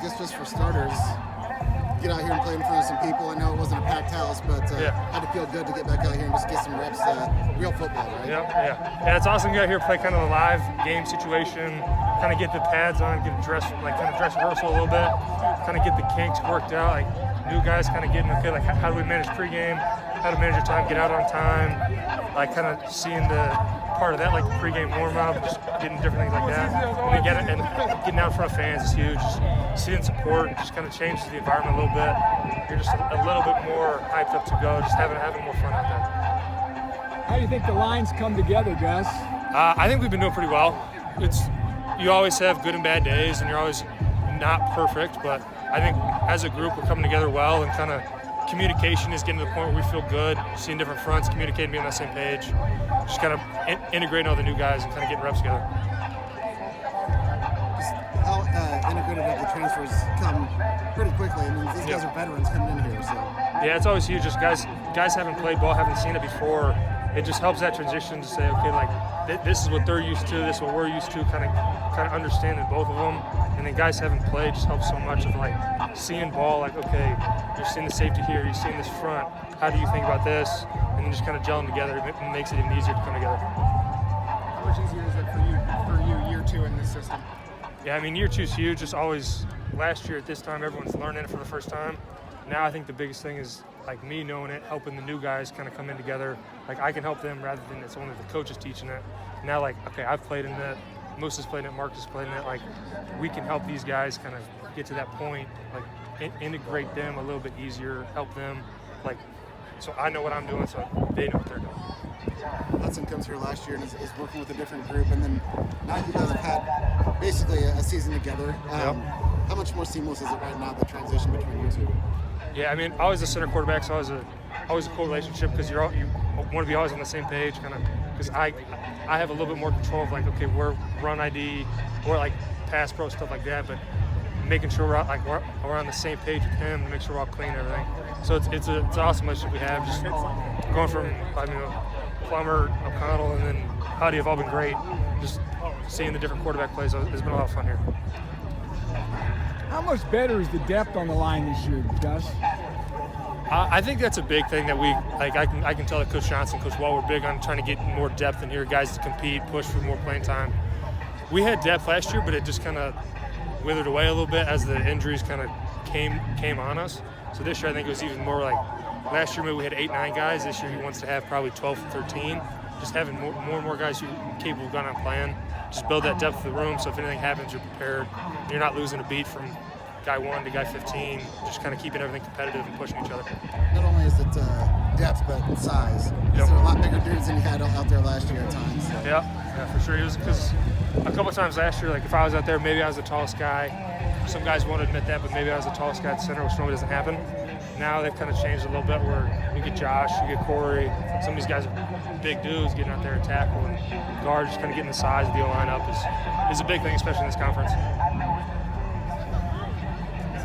guess just for starters, get out here and play in front of some people. I know it wasn't a packed house, but had to feel good to get back out here and just get some reps, real football, right? Yeah, it's awesome to get out here, play kind of a live game situation, kind of get the pads on, get dress rehearsal a little bit, kind of get the kinks worked out, like new guys kind of getting okay, like how do we manage pregame, how to manage your time, get out on time, like kind of seeing the part of that, like the pregame warm-up, just getting different things like that. And getting out in front of fans is huge. Just seeing support just kind of changes the environment a little bit. You're just a little bit more hyped up to go, just having more fun out there. How do you think the lines come together, Gus? I think we've been doing pretty well. You always have good and bad days, and you're always not perfect, but I think as a group we're coming together well, and kind of communication is getting to the point where we feel good, seeing different fronts, communicating, being on the same page, just kind of integrating all the new guys and kind of getting reps together. Just how integrated have the transfers come pretty quickly? I mean, these guys are veterans coming in here, so. Yeah, it's always huge. Just guys haven't played ball, haven't seen it before. It just helps that transition to say, okay, like this is what they're used to, this is what we're used to, kind of understanding both of them. And then guys haven't played just helps so much of like seeing ball, like, okay, you're seeing the safety here, you're seeing this front, how do you think about this? And then just kind of gelling together, it makes it even easier to come together. How much easier is it for you year 2 in this system? Yeah, I mean, year 2 is huge. Just always, last year at this time, everyone's learning it for the first time. Now I think the biggest thing is like me knowing it, helping the new guys kind of come in together. Like I can help them rather than it's only the coaches teaching it. Now, like, okay, I've played in it, Moose has played in it, Mark has played in it. Like, we can help these guys kind of get to that point, like integrate them a little bit easier, help them, like, so I know what I'm doing, so they know what they're doing. Hudson comes here last year and is working with a different group, and then now you guys have had basically a season together. How much more seamless is it right now, the transition between you two? Yeah, I mean, always a center quarterback, so always a cool relationship because you want to be always on the same page, kind of. Because I have a little bit more control of like, okay, we're run ID or like pass pro stuff like that, but making sure we're on the same page with him to make sure we're all clean and everything. So it's an awesome relationship we have. Just going from Plummer, O'Connell, and then Huddy have all been great. Just seeing the different quarterback plays has been a lot of fun here. How much better is the depth on the line this year, Gus? I think that's a big thing that we like. I can tell that Coach Johnson, Coach Wall, we're big on trying to get more depth in here, guys to compete, push for more playing time. We had depth last year, but it just kind of withered away a little bit as the injuries kind of came on us. So this year I think it was even more like last year maybe we had 8-9 guys. This year he wants to have probably 12-13. Just having more and more guys who are capable of going on plan. Just build that depth of the room so if anything happens, you're prepared. You're not losing a beat from guy 1 to guy 15, just kind of keeping everything competitive and pushing each other. Not only is it depth, but size. Yep. There a lot bigger dudes than you had out there last year at times. So. Yeah, for sure. It was because a couple of times last year, like if I was out there, maybe I was the tallest guy. Some guys won't admit that, but maybe I was the tallest guy at center, which normally doesn't happen. Now they've kind of changed a little bit where you get Josh, you get Corey. Some of these guys are big dudes getting out there and tackle, and guard just kind of getting the size of the O-line up is a big thing, especially in this conference.